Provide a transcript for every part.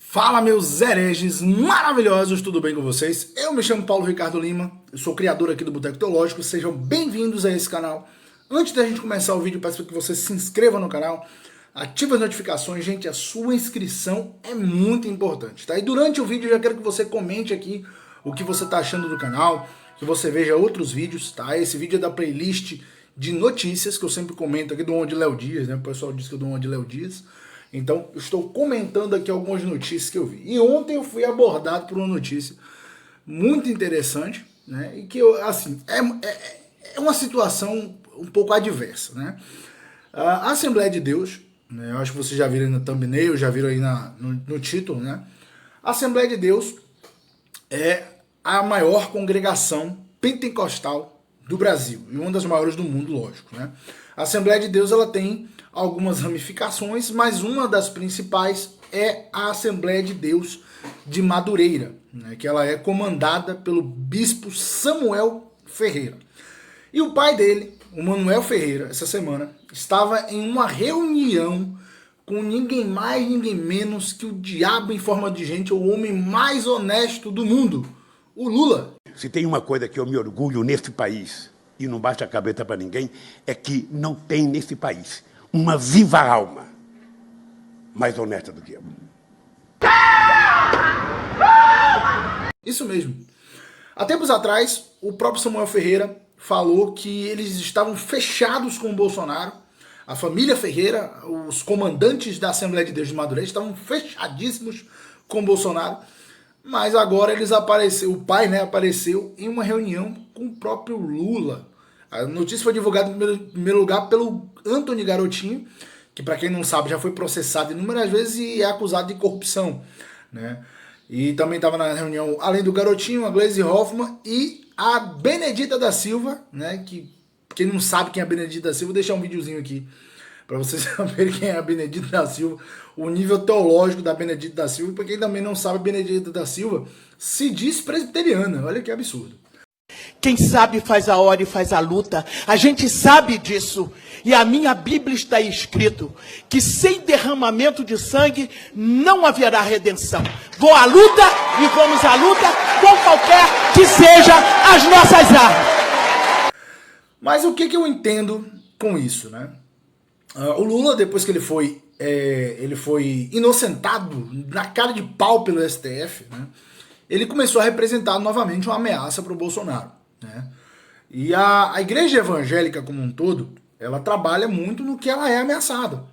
Fala, meus hereges maravilhosos, tudo bem com vocês? Eu me chamo Paulo Ricardo Lima, eu sou criador aqui do Boteco Teológico, sejam bem-vindos a esse canal. Antes da gente começar o vídeo, peço que você se inscreva no canal, ative as notificações, gente, a sua inscrição é muito importante, tá? E durante o vídeo eu já quero que você comente aqui o que você tá achando do canal, que você veja outros vídeos, tá? Esse vídeo é da playlist de notícias, que eu sempre comento aqui do Onde Léo Dias, né? O pessoal diz que eu dou Onde Léo Dias. Então, eu estou comentando aqui algumas notícias que eu vi. E ontem eu fui abordado por uma notícia muito interessante, né? E que, assim, é uma situação um pouco adversa, né? A Assembleia de Deus, né? Eu acho que vocês já viram aí no thumbnail, já viram aí no título, né? A Assembleia de Deus é a maior congregação pentecostal do Brasil e uma das maiores do mundo, lógico, né? A Assembleia de Deus, ela tem algumas ramificações, mas uma das principais é a Assembleia de Deus de Madureira, né, que ela é comandada pelo bispo Samuel Ferreira. E o pai dele, o Manuel Ferreira, essa semana, estava em uma reunião com ninguém mais, ninguém menos que o diabo em forma de gente, o homem mais honesto do mundo, o Lula. Se tem uma coisa que eu me orgulho nesse país, e não baixa a cabeça para ninguém, é que não tem nesse país uma viva alma mais honesta do que eu. Isso mesmo. Há tempos atrás, o próprio Samuel Ferreira falou que eles estavam fechados com o Bolsonaro. A família Ferreira, os comandantes da Assembleia de Deus de Madureira, estavam fechadíssimos com o Bolsonaro. Mas agora eles apareceram, o pai, né, apareceu em uma reunião com o próprio Lula. A notícia foi divulgada em primeiro lugar pelo Antony Garotinho, que, para quem não sabe, já foi processado inúmeras vezes e é acusado de corrupção, né? E também estava na reunião, além do Garotinho, a Gleisi Hoffmann e a Benedita da Silva, né? Que quem não sabe quem é a Benedita da Silva, vou deixar um videozinho aqui para vocês saberem quem é a Benedita da Silva, o nível teológico da Benedita da Silva. Para quem também não sabe, a Benedita da Silva se diz presbiteriana, olha que absurdo. Quem sabe faz a hora e faz a luta. A gente sabe disso. E a minha Bíblia está escrito que sem derramamento de sangue não haverá redenção. Vou à luta e vamos à luta com qualquer que seja as nossas armas. Mas o que eu entendo com isso, né? O Lula, depois que ele foi inocentado na cara de pau pelo STF, né? Ele começou a representar novamente uma ameaça para o Bolsonaro, né? E a igreja evangélica como um todo, ela trabalha muito no que ela é ameaçada.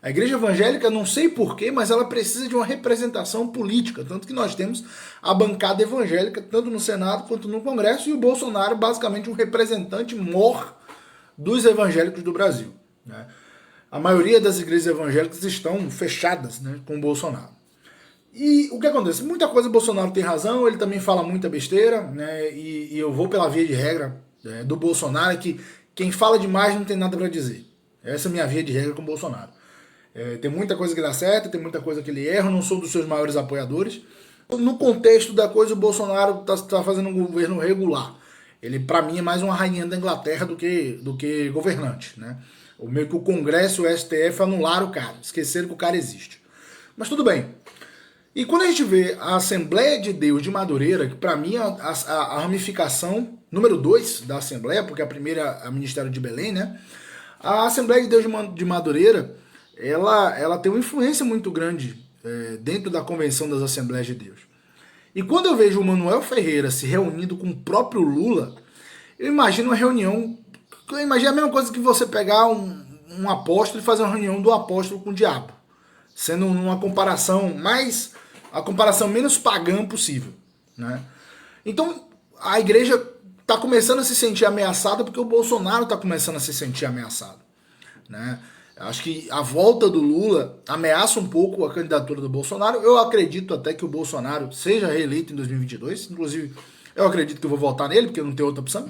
A igreja evangélica, não sei porquê, mas ela precisa de uma representação política, tanto que nós temos a bancada evangélica, tanto no Senado quanto no Congresso, e o Bolsonaro basicamente um representante mor dos evangélicos do Brasil, né? A maioria das igrejas evangélicas estão fechadas, né, com o Bolsonaro. E o que acontece? Muita coisa o Bolsonaro tem razão, ele também fala muita besteira, né? E eu vou pela via de regra do Bolsonaro, que quem fala demais não tem nada para dizer. Essa é a minha via de regra com o Bolsonaro. Tem muita coisa que dá certo, tem muita coisa que ele erra, eu não sou dos seus maiores apoiadores. No contexto da coisa, o Bolsonaro tá fazendo um governo regular. Ele, para mim, é mais uma rainha da Inglaterra do que governante, né? Meio que o Congresso e o STF anularam o cara, esqueceram que o cara existe. Mas tudo bem. E quando a gente vê a Assembleia de Deus de Madureira, que para mim é a ramificação número 2 da Assembleia, porque a primeira é o Ministério de Belém, né? A Assembleia de Deus de Madureira, ela tem uma influência muito grande dentro da Convenção das Assembleias de Deus. E quando eu vejo o Manuel Ferreira se reunindo com o próprio Lula, eu imagino uma reunião, eu imagino a mesma coisa que você pegar um apóstolo e fazer uma reunião do apóstolo com o diabo, sendo uma comparação a comparação menos pagã possível, né? Então, a igreja está começando a se sentir ameaçada porque o Bolsonaro está começando a se sentir ameaçado, né? Acho que a volta do Lula ameaça um pouco a candidatura do Bolsonaro. Eu acredito até que o Bolsonaro seja reeleito em 2022. Inclusive, eu acredito que eu vou votar nele, porque eu não tenho outra opção.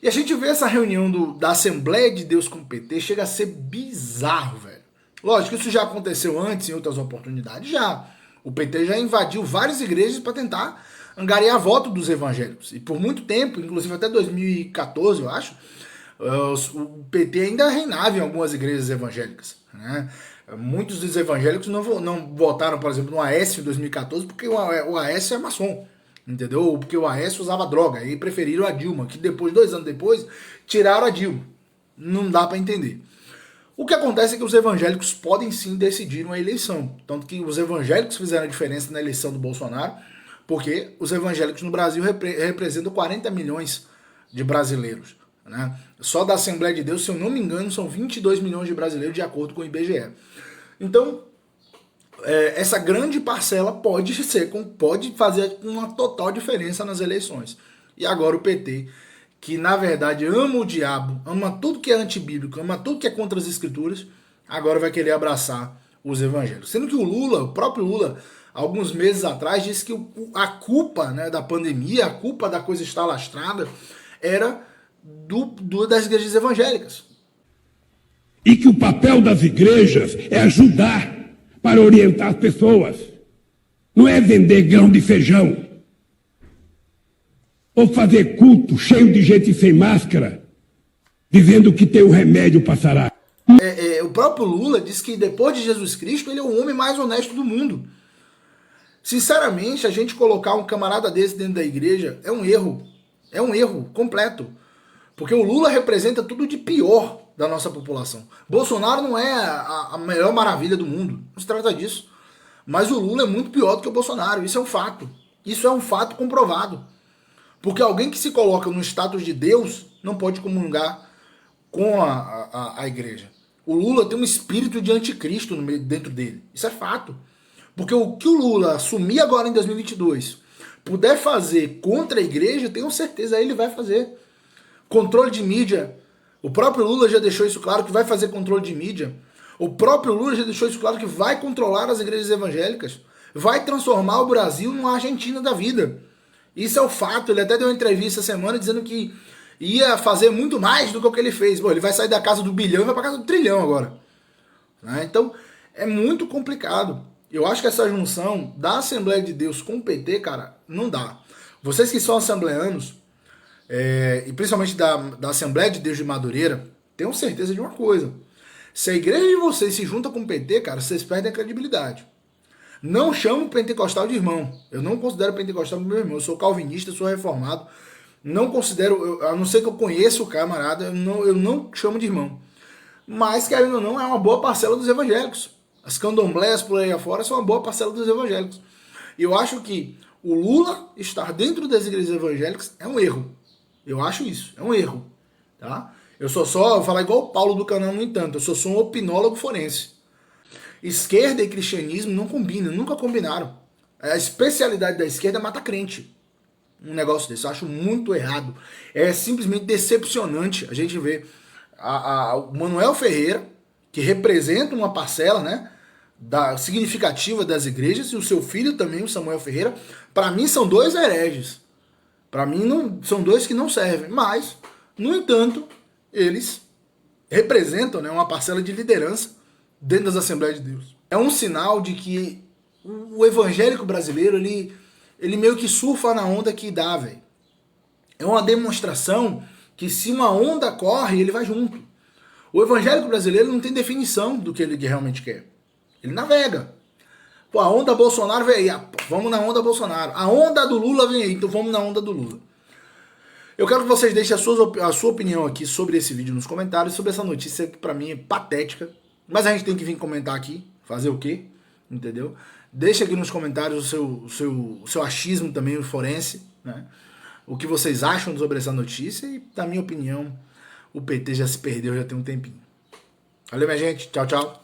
E a gente vê essa reunião da Assembleia de Deus com o PT, chega a ser bizarro, velho. Lógico, isso já aconteceu antes, em outras oportunidades, já. O PT já invadiu várias igrejas para tentar angariar voto dos evangélicos. E por muito tempo, inclusive até 2014, eu acho, o PT ainda reinava em algumas igrejas evangélicas, né? Muitos dos evangélicos não votaram, por exemplo, no Aécio em 2014 porque o Aécio é maçom, entendeu? Ou porque o Aécio usava droga e preferiram a Dilma, que depois, 2 anos depois, tiraram a Dilma. Não dá para entender. O que acontece é que os evangélicos podem sim decidir uma eleição. Tanto que os evangélicos fizeram a diferença na eleição do Bolsonaro, porque os evangélicos no Brasil representam 40 milhões de brasileiros. Né? Só da Assembleia de Deus, se eu não me engano, são 22 milhões de brasileiros, de acordo com o IBGE. Então, essa grande parcela pode fazer uma total diferença nas eleições. E agora o PT, que na verdade ama o diabo, ama tudo que é antibíblico, ama tudo que é contra as escrituras, agora vai querer abraçar os evangélicos. Sendo que o próprio Lula, alguns meses atrás, disse que a culpa, né, da pandemia, a culpa da coisa estar lastrada, era das igrejas evangélicas. E que o papel das igrejas é ajudar para orientar as pessoas. Não é vender grão de feijão. Ou fazer culto cheio de gente sem máscara, dizendo que tem o remédio para sarar. O próprio Lula diz que depois de Jesus Cristo, ele é o homem mais honesto do mundo. Sinceramente, a gente colocar um camarada desse dentro da igreja é um erro. É um erro completo. Porque o Lula representa tudo de pior da nossa população. Bolsonaro não é a melhor maravilha do mundo. Não se trata disso. Mas o Lula é muito pior do que o Bolsonaro. Isso é um fato. Isso é um fato comprovado. Porque alguém que se coloca no status de Deus não pode comungar com a igreja. O Lula tem um espírito de anticristo dentro dele. Isso é fato. Porque o que o Lula assumir agora em 2022 puder fazer contra a igreja, tenho certeza ele vai fazer. Controle de mídia. O próprio Lula já deixou isso claro que vai fazer controle de mídia. O próprio Lula já deixou isso claro que vai controlar as igrejas evangélicas. Vai transformar o Brasil numa Argentina da vida. Isso é o fato. Ele até deu uma entrevista essa semana dizendo que ia fazer muito mais do que o que ele fez. Bom, ele vai sair da casa do bilhão e vai para casa do trilhão agora. Né? Então, é muito complicado. Eu acho que essa junção da Assembleia de Deus com o PT, cara, não dá. Vocês que são assembleanos, e principalmente da Assembleia de Deus de Madureira, tenham certeza de uma coisa. Se a igreja de vocês se junta com o PT, cara, vocês perdem a credibilidade. Não chamo o pentecostal de irmão. Eu não considero o pentecostal meu irmão. Eu sou calvinista, sou reformado. Não considero, a não ser que eu conheça o camarada, eu não chamo de irmão. Mas, querendo ou não, é uma boa parcela dos evangélicos. As candomblés por aí afora são uma boa parcela dos evangélicos. E eu acho que o Lula estar dentro das igrejas evangélicas é um erro. Eu acho isso, é um erro. Tá? Eu vou falar igual o Paulo do canal, no entanto, eu sou um opinólogo forense. Esquerda e cristianismo não combinam, nunca combinaram. A especialidade da esquerda é matar crente. Um negócio desse, eu acho muito errado. É simplesmente decepcionante a gente ver o Manuel Ferreira, que representa uma parcela, né, significativa das igrejas, e o seu filho também, o Samuel Ferreira, para mim são dois hereges. Para mim são dois que não servem. Mas, no entanto, eles representam, né, uma parcela de liderança dentro das Assembleias de Deus. É um sinal de que o evangélico brasileiro, ele meio que surfa na onda que dá, velho. É uma demonstração que se uma onda corre, ele vai junto. O evangélico brasileiro não tem definição do que ele realmente quer. Ele navega. Pô, a onda Bolsonaro vem aí, vamos na onda Bolsonaro. A onda do Lula vem aí, então vamos na onda do Lula. Eu quero que vocês deixem a sua opinião aqui sobre esse vídeo nos comentários, sobre essa notícia que pra mim é patética. Mas a gente tem que vir comentar aqui, fazer o quê? Entendeu? Deixa aqui nos comentários o seu achismo também, o forense, né? O que vocês acham sobre essa notícia e, na minha opinião, o PT já se perdeu, já tem um tempinho. Valeu, minha gente. Tchau, tchau.